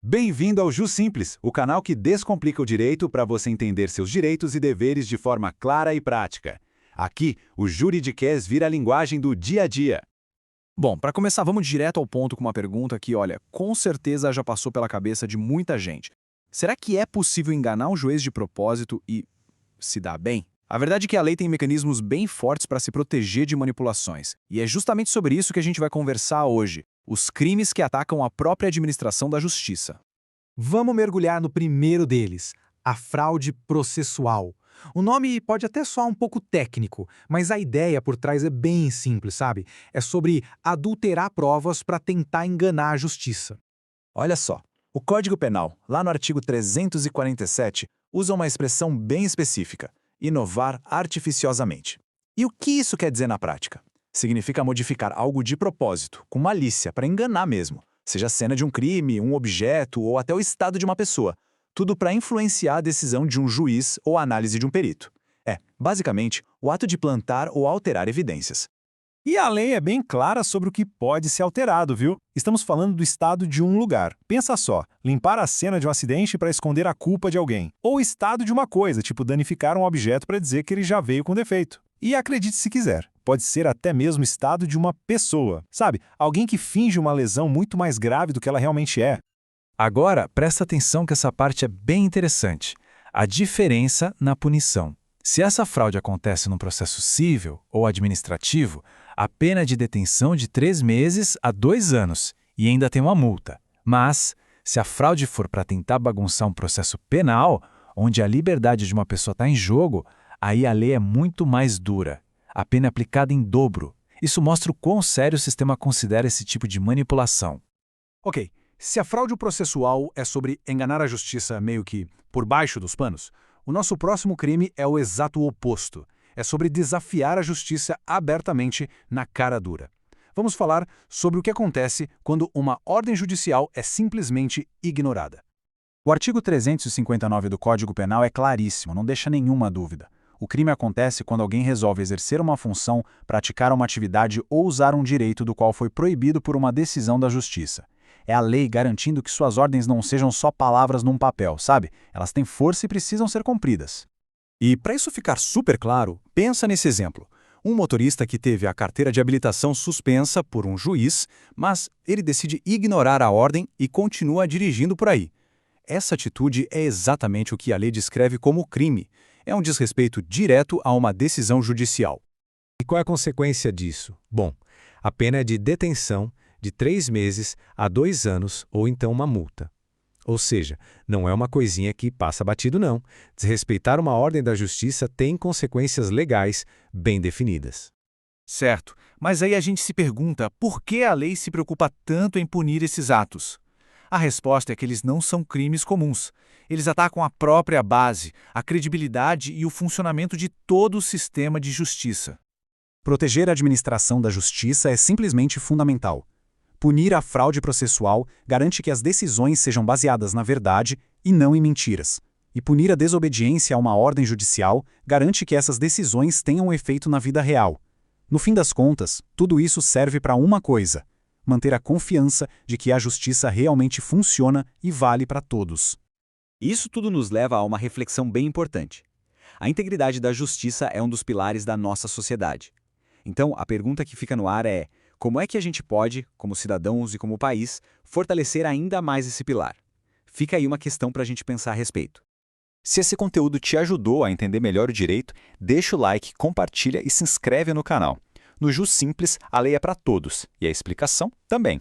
Bem-vindo ao Ju Simples, o canal que descomplica o direito para você entender seus direitos e deveres de forma clara e prática. Aqui, o juridiquês vira a linguagem do dia a dia. Bom, para começar, vamos direto ao ponto com uma pergunta que, olha, com certeza já passou pela cabeça de muita gente. Será que é possível enganar um juiz de propósito e se dar bem? A verdade é que a lei tem mecanismos bem fortes para se proteger de manipulações. E é justamente sobre isso que a gente vai conversar hoje: os crimes que atacam a própria administração da justiça. Vamos mergulhar no primeiro deles, a fraude processual. O nome pode até soar um pouco técnico, mas a ideia por trás é bem simples, sabe? É sobre adulterar provas para tentar enganar a justiça. Olha só, o Código Penal, lá no artigo 347, usa uma expressão bem específica: inovar artificiosamente. E o que isso quer dizer na prática? Significa modificar algo de propósito, com malícia, para enganar mesmo, seja a cena de um crime, um objeto ou até o estado de uma pessoa. Tudo para influenciar a decisão de um juiz ou a análise de um perito. É, basicamente, o ato de plantar ou alterar evidências. E a lei é bem clara sobre o que pode ser alterado, viu? Estamos falando do estado de um lugar. Pensa só, limpar a cena de um acidente para esconder a culpa de alguém. Ou o estado de uma coisa, tipo danificar um objeto para dizer que ele já veio com defeito. E acredite se quiser, pode ser até mesmo o estado de uma pessoa. Sabe, alguém que finge uma lesão muito mais grave do que ela realmente é. Agora, presta atenção que essa parte é bem interessante. A diferença na punição. Se essa fraude acontece num processo civil ou administrativo, a pena é de detenção de 3 meses a 2 anos e ainda tem uma multa. Mas, se a fraude for para tentar bagunçar um processo penal, onde a liberdade de uma pessoa está em jogo, aí a lei é muito mais dura. A pena é aplicada em dobro. Isso mostra o quão sério o sistema considera esse tipo de manipulação. Ok, se a fraude processual é sobre enganar a justiça meio que por baixo dos panos, o nosso próximo crime é o exato oposto. É sobre desafiar a justiça abertamente na cara dura. Vamos falar sobre o que acontece quando uma ordem judicial é simplesmente ignorada. O artigo 359 do Código Penal é claríssimo, não deixa nenhuma dúvida. O crime acontece quando alguém resolve exercer uma função, praticar uma atividade ou usar um direito do qual foi proibido por uma decisão da justiça. É a lei garantindo que suas ordens não sejam só palavras num papel, sabe? Elas têm força e precisam ser cumpridas. E para isso ficar super claro, pensa nesse exemplo. Um motorista que teve a carteira de habilitação suspensa por um juiz, mas ele decide ignorar a ordem e continua dirigindo por aí. Essa atitude é exatamente o que a lei descreve como crime. É um desrespeito direto a uma decisão judicial. E qual é a consequência disso? Bom, a pena é de detenção de 3 meses a 2 anos ou então uma multa. Ou seja, não é uma coisinha que passa batido não. Desrespeitar uma ordem da justiça tem consequências legais bem definidas. Certo, mas aí a gente se pergunta por que a lei se preocupa tanto em punir esses atos? A resposta é que eles não são crimes comuns. Eles atacam a própria base, a credibilidade e o funcionamento de todo o sistema de justiça. Proteger a administração da justiça é simplesmente fundamental. Punir a fraude processual garante que as decisões sejam baseadas na verdade e não em mentiras. E punir a desobediência a uma ordem judicial garante que essas decisões tenham efeito na vida real. No fim das contas, tudo isso serve para uma coisa: manter a confiança de que a justiça realmente funciona e vale para todos. Isso tudo nos leva a uma reflexão bem importante. A integridade da justiça é um dos pilares da nossa sociedade. Então, a pergunta que fica no ar é: como é que a gente pode, como cidadãos e como país, fortalecer ainda mais esse pilar? Fica aí uma questão para a gente pensar a respeito. Se esse conteúdo te ajudou a entender melhor o direito, deixa o like, compartilha e se inscreve no canal. No Ju Simples, a lei é para todos e a explicação também.